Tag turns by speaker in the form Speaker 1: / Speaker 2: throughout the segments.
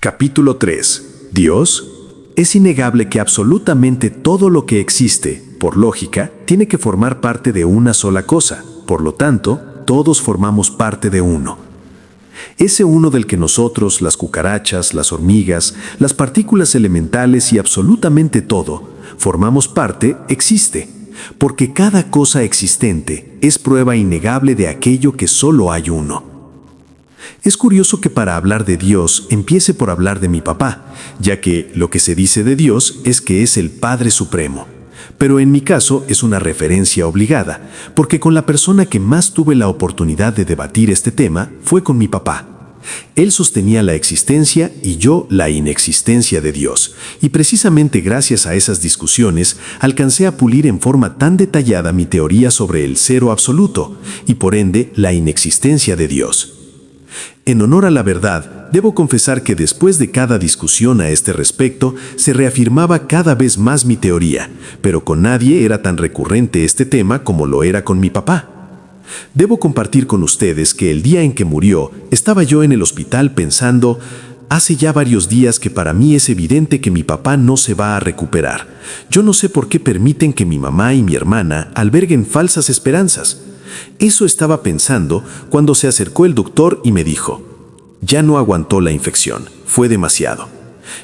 Speaker 1: Capítulo 3. Dios. Es innegable que absolutamente todo lo que existe, por lógica, tiene que formar parte de una sola cosa. Por lo tanto, todos formamos parte de uno. Ese uno del que nosotros, las cucarachas, las hormigas, las partículas elementales y absolutamente todo, formamos parte, existe, porque cada cosa existente es prueba innegable de aquello que solo hay uno. Es curioso que para hablar de Dios empiece por hablar de mi papá, ya que lo que se dice de Dios es que es el Padre Supremo. Pero en mi caso es una referencia obligada, porque con la persona que más tuve la oportunidad de debatir este tema fue con mi papá. Él sostenía la existencia y yo la inexistencia de Dios, y precisamente gracias a esas discusiones alcancé a pulir en forma tan detallada mi teoría sobre el cero absoluto, y por ende la inexistencia de Dios. En honor a la verdad, debo confesar que después de cada discusión a este respecto, se reafirmaba cada vez más mi teoría, pero con nadie era tan recurrente este tema como lo era con mi papá. Debo compartir con ustedes que el día en que murió, estaba yo en el hospital pensando, hace ya varios días que para mí es evidente que mi papá no se va a recuperar. Yo no sé por qué permiten que mi mamá y mi hermana alberguen falsas esperanzas. Eso estaba pensando cuando se acercó el doctor y me dijo, ya no aguantó la infección, fue demasiado.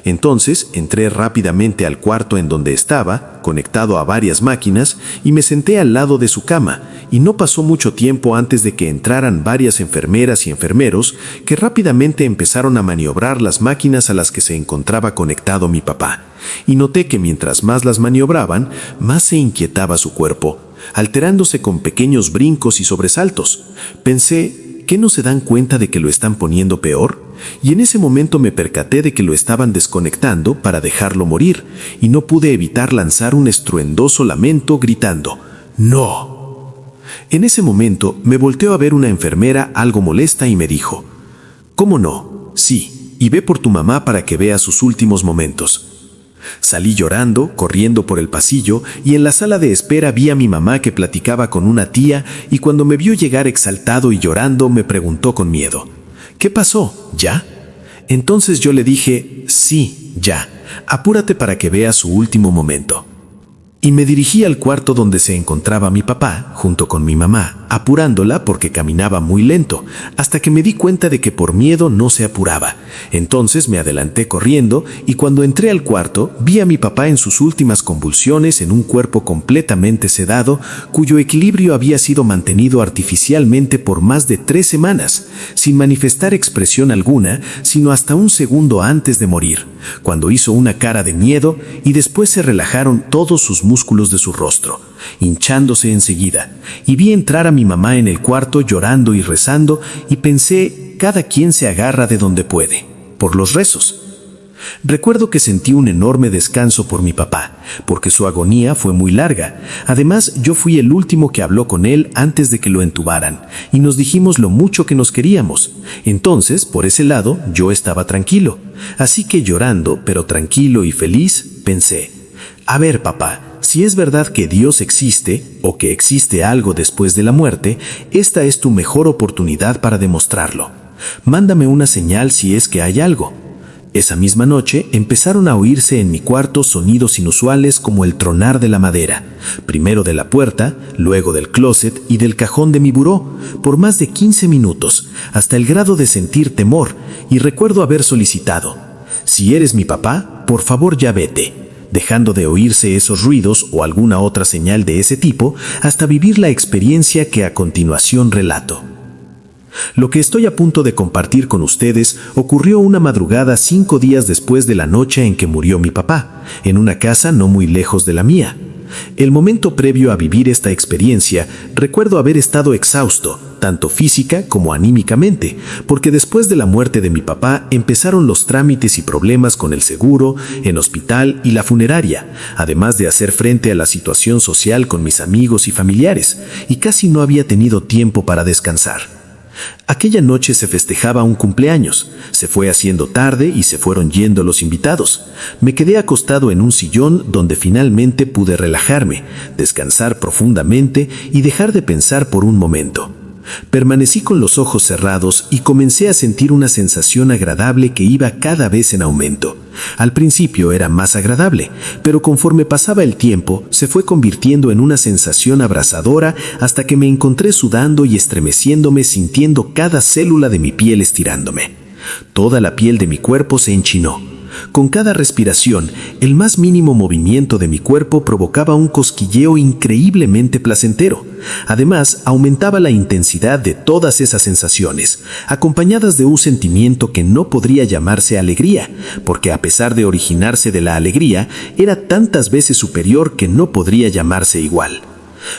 Speaker 1: Entonces entré rápidamente al cuarto en donde estaba, conectado a varias máquinas, y me senté al lado de su cama, y no pasó mucho tiempo antes de que entraran varias enfermeras y enfermeros que rápidamente empezaron a maniobrar las máquinas a las que se encontraba conectado mi papá, y noté que mientras más las maniobraban, más se inquietaba su cuerpo, alterándose con pequeños brincos y sobresaltos. Pensé, ¿qué no se dan cuenta de que lo están poniendo peor? Y en ese momento me percaté de que lo estaban desconectando para dejarlo morir, y no pude evitar lanzar un estruendoso lamento gritando, ¡no! En ese momento me volteó a ver una enfermera algo molesta y me dijo, ¿cómo no? Sí, y ve por tu mamá para que vea sus últimos momentos. Salí llorando, corriendo por el pasillo, y en la sala de espera vi a mi mamá que platicaba con una tía, y cuando me vio llegar exaltado y llorando me preguntó con miedo, ¿qué pasó? ¿Ya? Entonces yo le dije, sí, ya, apúrate para que vea su último momento. Y me dirigí al cuarto donde se encontraba mi papá, junto con mi mamá, apurándola porque caminaba muy lento, hasta que me di cuenta de que por miedo no se apuraba. Entonces me adelanté corriendo y cuando entré al cuarto vi a mi papá en sus últimas convulsiones en un cuerpo completamente sedado, cuyo equilibrio había sido mantenido artificialmente por más de 3 semanas, sin manifestar expresión alguna, sino hasta un segundo antes de morir, cuando hizo una cara de miedo y después se relajaron todos sus músculos de su rostro, hinchándose enseguida, y vi entrar a mi mamá en el cuarto llorando y rezando, y pensé, cada quien se agarra de donde puede, por los rezos. Recuerdo que sentí un enorme descanso por mi papá, porque su agonía fue muy larga. Además, yo fui el último que habló con él antes de que lo entubaran, y nos dijimos lo mucho que nos queríamos. Entonces, por ese lado, yo estaba tranquilo. Así que llorando, pero tranquilo y feliz, pensé, a ver, papá, si es verdad que Dios existe, o que existe algo después de la muerte, esta es tu mejor oportunidad para demostrarlo. Mándame una señal si es que hay algo. Esa misma noche empezaron a oírse en mi cuarto sonidos inusuales como el tronar de la madera, primero de la puerta, luego del closet y del cajón de mi buró, por más de 15 minutos, hasta el grado de sentir temor, y recuerdo haber solicitado, si eres mi papá, por favor ya vete, dejando de oírse esos ruidos o alguna otra señal de ese tipo hasta vivir la experiencia que a continuación relato. Lo que estoy a punto de compartir con ustedes ocurrió una madrugada 5 días después de la noche en que murió mi papá, en una casa no muy lejos de la mía. El momento previo a vivir esta experiencia, recuerdo haber estado exhausto, tanto física como anímicamente, porque después de la muerte de mi papá empezaron los trámites y problemas con el seguro, el hospital y la funeraria, además de hacer frente a la situación social con mis amigos y familiares, y casi no había tenido tiempo para descansar. Aquella noche se festejaba un cumpleaños, se fue haciendo tarde y se fueron yendo los invitados. Me quedé acostado en un sillón donde finalmente pude relajarme, descansar profundamente y dejar de pensar por un momento. Permanecí con los ojos cerrados y comencé a sentir una sensación agradable que iba cada vez en aumento. Al principio era más agradable, pero conforme pasaba el tiempo se fue convirtiendo en una sensación abrasadora hasta que me encontré sudando y estremeciéndome, sintiendo cada célula de mi piel estirándome. Toda la piel de mi cuerpo se enchinó. Con cada respiración, el más mínimo movimiento de mi cuerpo provocaba un cosquilleo increíblemente placentero. Además, aumentaba la intensidad de todas esas sensaciones, acompañadas de un sentimiento que no podría llamarse alegría, porque a pesar de originarse de la alegría, era tantas veces superior que no podría llamarse igual.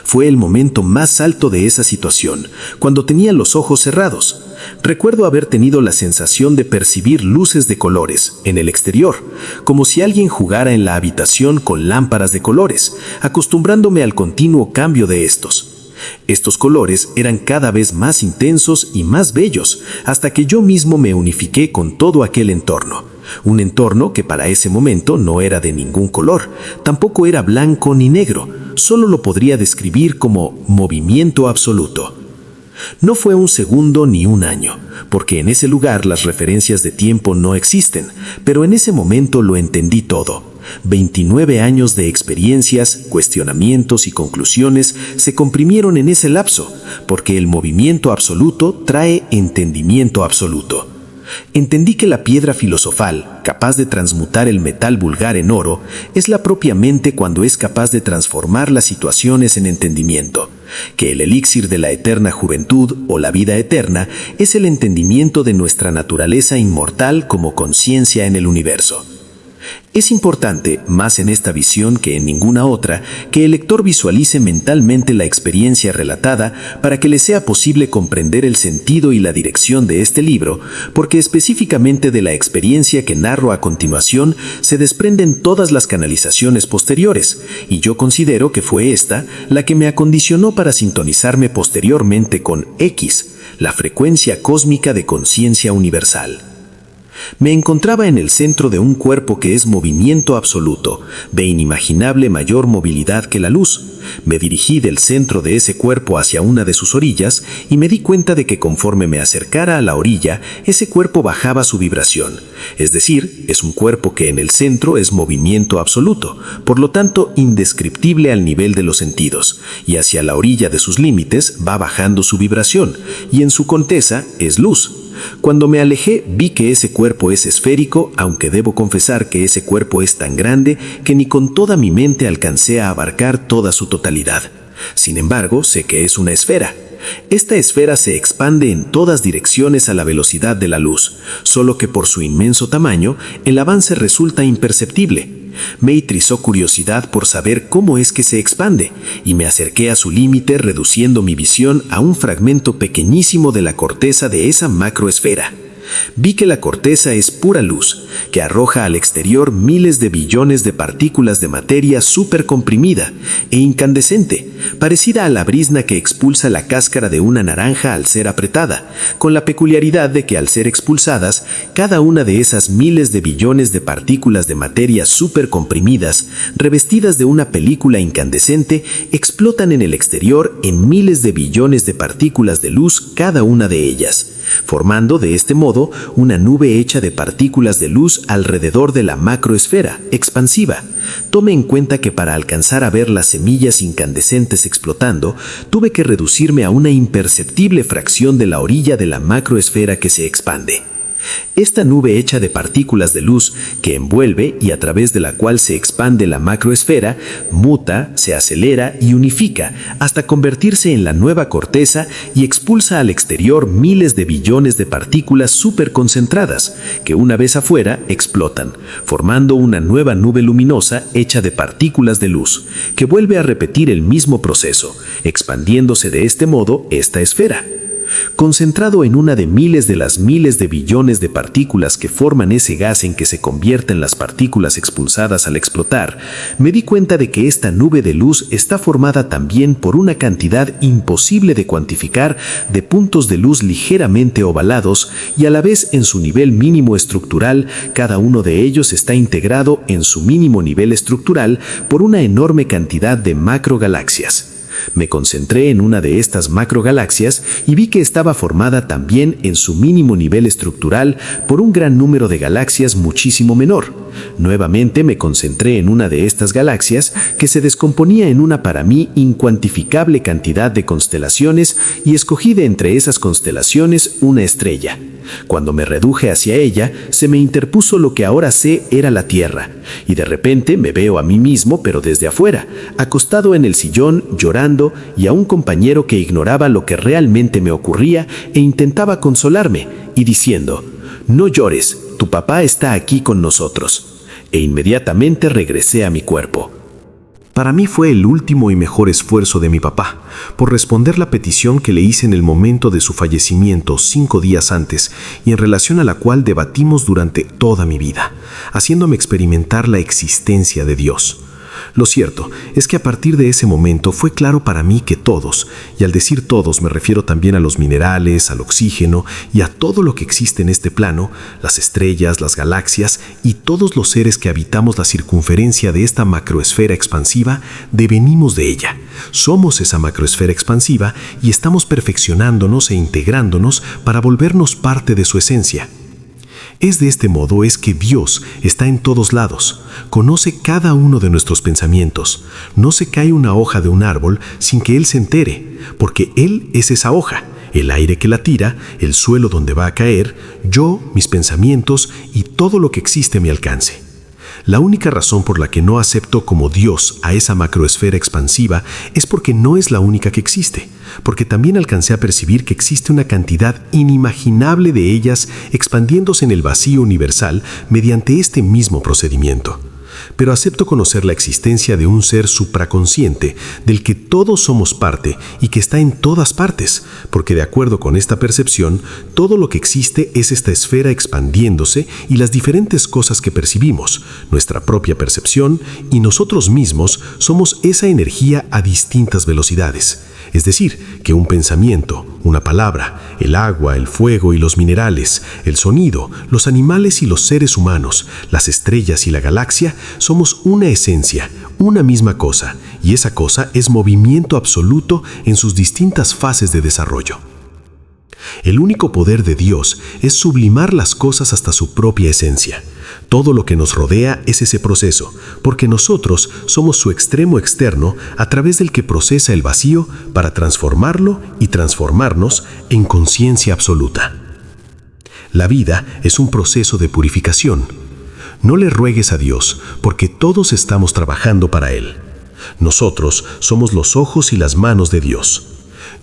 Speaker 1: Fue el momento más alto de esa situación, cuando tenía los ojos cerrados. Recuerdo haber tenido la sensación de percibir luces de colores en el exterior, como si alguien jugara en la habitación con lámparas de colores, acostumbrándome al continuo cambio de estos. Estos colores eran cada vez más intensos y más bellos, hasta que yo mismo me unifiqué con todo aquel entorno. Un entorno que para ese momento no era de ningún color, tampoco era blanco ni negro, solo lo podría describir como movimiento absoluto. No fue un segundo ni un año, porque en ese lugar las referencias de tiempo no existen, pero en ese momento lo entendí todo. 29 años de experiencias, cuestionamientos y conclusiones se comprimieron en ese lapso, porque el movimiento absoluto trae entendimiento absoluto. Entendí que la piedra filosofal, capaz de transmutar el metal vulgar en oro, es la propia mente cuando es capaz de transformar las situaciones en entendimiento, que el elixir de la eterna juventud o la vida eterna es el entendimiento de nuestra naturaleza inmortal como conciencia en el universo. Es importante, más en esta visión que en ninguna otra, que el lector visualice mentalmente la experiencia relatada para que le sea posible comprender el sentido y la dirección de este libro, porque específicamente de la experiencia que narro a continuación se desprenden todas las canalizaciones posteriores, y yo considero que fue esta la que me acondicionó para sintonizarme posteriormente con X, la frecuencia cósmica de conciencia universal. Me encontraba en el centro de un cuerpo que es movimiento absoluto, de inimaginable mayor movilidad que la luz. Me dirigí del centro de ese cuerpo hacia una de sus orillas y me di cuenta de que conforme me acercara a la orilla, ese cuerpo bajaba su vibración. Es decir, es un cuerpo que en el centro es movimiento absoluto, por lo tanto indescriptible al nivel de los sentidos, y hacia la orilla de sus límites va bajando su vibración, y en su contesa es luz. Cuando me alejé vi que ese cuerpo es esférico, aunque debo confesar que ese cuerpo es tan grande que ni con toda mi mente alcancé a abarcar toda su totalidad. Sin embargo, sé que es una esfera. Esta esfera se expande en todas direcciones a la velocidad de la luz, solo que por su inmenso tamaño, el avance resulta imperceptible. Me intrizó curiosidad por saber cómo es que se expande, y me acerqué a su límite reduciendo mi visión a un fragmento pequeñísimo de la corteza de esa macroesfera. Vi que la corteza es pura luz, que arroja al exterior miles de billones de partículas de materia supercomprimida e incandescente, parecida a la brizna que expulsa la cáscara de una naranja al ser apretada, con la peculiaridad de que al ser expulsadas, cada una de esas miles de billones de partículas de materia supercomprimidas, revestidas de una película incandescente, explotan en el exterior en miles de billones de partículas de luz cada una de ellas, formando de este modo una nube hecha de partículas de luz alrededor de la macroesfera expansiva. Tome en cuenta que para alcanzar a ver las semillas incandescentes explotando, tuve que reducirme a una imperceptible fracción de la orilla de la macroesfera que se expande. Esta nube hecha de partículas de luz que envuelve y a través de la cual se expande la macroesfera, muta, se acelera y unifica hasta convertirse en la nueva corteza y expulsa al exterior miles de billones de partículas superconcentradas que una vez afuera explotan, formando una nueva nube luminosa hecha de partículas de luz, que vuelve a repetir el mismo proceso, expandiéndose de este modo esta esfera. Concentrado en una de miles de billones de partículas que forman ese gas en que se convierten las partículas expulsadas al explotar, me di cuenta de que esta nube de luz está formada también por una cantidad imposible de cuantificar de puntos de luz ligeramente ovalados y a la vez en su nivel mínimo estructural, cada uno de ellos está integrado en su mínimo nivel estructural por una enorme cantidad de macrogalaxias. Me concentré en una de estas macrogalaxias y vi que estaba formada también en su mínimo nivel estructural por un gran número de galaxias muchísimo menor. Nuevamente me concentré en una de estas galaxias que se descomponía en una para mí incuantificable cantidad de constelaciones y escogí de entre esas constelaciones una estrella. Cuando me reduje hacia ella, se me interpuso lo que ahora sé era la Tierra, y de repente me veo a mí mismo, pero desde afuera, acostado en el sillón, llorando, y a un compañero que ignoraba lo que realmente me ocurría e intentaba consolarme, y diciendo: «No llores, tu papá está aquí con nosotros». E inmediatamente regresé a mi cuerpo. Para mí fue el último y mejor esfuerzo de mi papá, por responder la petición que le hice en el momento de su fallecimiento 5 días antes y en relación a la cual debatimos durante toda mi vida, haciéndome experimentar la existencia de Dios. Lo cierto es que a partir de ese momento fue claro para mí que todos, y al decir todos me refiero también a los minerales, al oxígeno y a todo lo que existe en este plano, las estrellas, las galaxias y todos los seres que habitamos la circunferencia de esta macroesfera expansiva, devenimos de ella. Somos esa macroesfera expansiva y estamos perfeccionándonos e integrándonos para volvernos parte de su esencia. Es de este modo es que Dios está en todos lados, conoce cada uno de nuestros pensamientos. No se cae una hoja de un árbol sin que Él se entere, porque Él es esa hoja, el aire que la tira, el suelo donde va a caer, yo, mis pensamientos y todo lo que existe a mi alcance. La única razón por la que no acepto como Dios a esa macroesfera expansiva es porque no es la única que existe, porque también alcancé a percibir que existe una cantidad inimaginable de ellas expandiéndose en el vacío universal mediante este mismo procedimiento. Pero acepto conocer la existencia de un ser supraconsciente del que todos somos parte y que está en todas partes, porque de acuerdo con esta percepción, todo lo que existe es esta esfera expandiéndose y las diferentes cosas que percibimos, nuestra propia percepción y nosotros mismos somos esa energía a distintas velocidades. Es decir, que un pensamiento, una palabra, el agua, el fuego y los minerales, el sonido, los animales y los seres humanos, las estrellas y la galaxia, somos una esencia, una misma cosa, y esa cosa es movimiento absoluto en sus distintas fases de desarrollo. El único poder de Dios es sublimar las cosas hasta su propia esencia. Todo lo que nos rodea es ese proceso, porque nosotros somos su extremo externo a través del que procesa el vacío para transformarlo y transformarnos en conciencia absoluta. La vida es un proceso de purificación. No le ruegues a Dios, porque todos estamos trabajando para Él. Nosotros somos los ojos y las manos de Dios.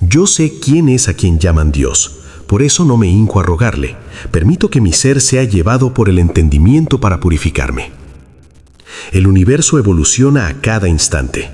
Speaker 1: Yo sé quién es a quien llaman Dios. Por eso no me hinco a rogarle. Permito que mi ser sea llevado por el entendimiento para purificarme. El universo evoluciona a cada instante.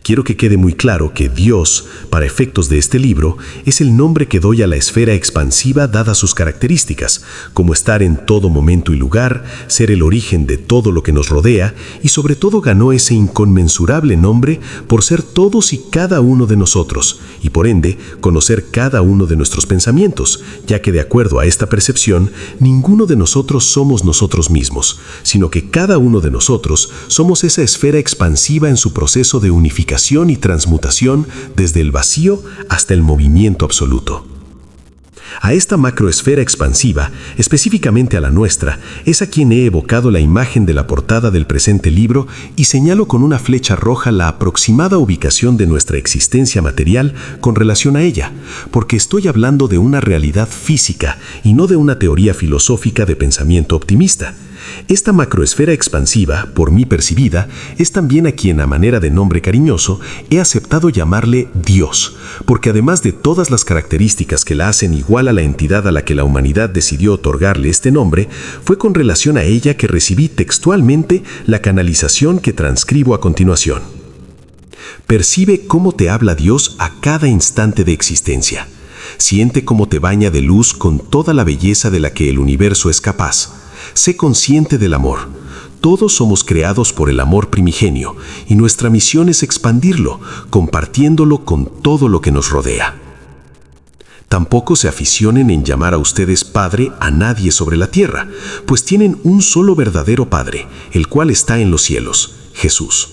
Speaker 1: Quiero que quede muy claro que Dios, para efectos de este libro, es el nombre que doy a la esfera expansiva dadas sus características, como estar en todo momento y lugar, ser el origen de todo lo que nos rodea y sobre todo ganó ese inconmensurable nombre por ser todos y cada uno de nosotros y por ende conocer cada uno de nuestros pensamientos, ya que de acuerdo a esta percepción, ninguno de nosotros somos nosotros mismos, sino que cada uno de nosotros somos esa esfera expansiva en su proceso de unificación y transmutación desde el vacío hasta el movimiento absoluto. A esta macroesfera expansiva, específicamente a la nuestra, es a quien he evocado la imagen de la portada del presente libro y señalo con una flecha roja la aproximada ubicación de nuestra existencia material con relación a ella, porque estoy hablando de una realidad física y no de una teoría filosófica de pensamiento optimista. Esta macroesfera expansiva, por mí percibida, es también a quien a manera de nombre cariñoso he aceptado llamarle Dios, porque además de todas las características que la hacen igual a la entidad a la que la humanidad decidió otorgarle este nombre, fue con relación a ella que recibí textualmente la canalización que transcribo a continuación. Percibe cómo te habla Dios a cada instante de existencia. Siente cómo te baña de luz con toda la belleza de la que el universo es capaz. Sé consciente del amor. Todos somos creados por el amor primigenio y nuestra misión es expandirlo, compartiéndolo con todo lo que nos rodea. Tampoco se aficionen en llamar a ustedes Padre a nadie sobre la tierra, pues tienen un solo verdadero Padre, el cual está en los cielos, Jesús.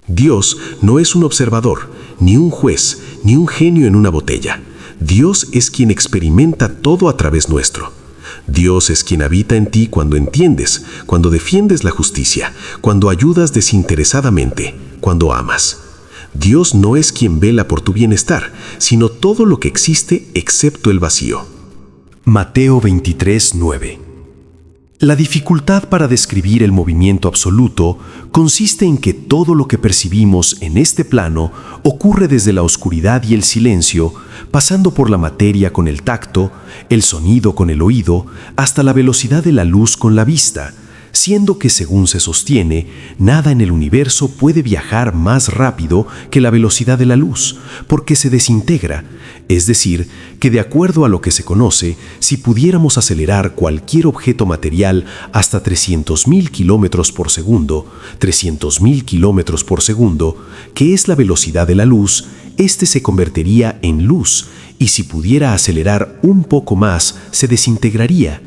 Speaker 1: Dios no es un observador,
Speaker 2: ni un juez, ni un genio en una botella. Dios es quien experimenta todo a través nuestro. Dios es quien habita en ti cuando entiendes, cuando defiendes la justicia, cuando ayudas desinteresadamente, cuando amas. Dios no es quien vela por tu bienestar, sino todo lo que existe excepto el vacío.
Speaker 1: Mateo 23:9. La dificultad para describir el movimiento absoluto consiste en que todo lo que percibimos en este plano ocurre desde la oscuridad y el silencio, pasando por la materia con el tacto, el sonido con el oído, hasta la velocidad de la luz con la vista, siendo que, según se sostiene, nada en el universo puede viajar más rápido que la velocidad de la luz, porque se desintegra. Es decir, que de acuerdo a lo que se conoce, si pudiéramos acelerar cualquier objeto material hasta 300.000 kilómetros por segundo, 300.000 kilómetros por segundo, que es la velocidad de la luz, este se convertiría en luz, y si pudiera acelerar un poco más, se desintegraría.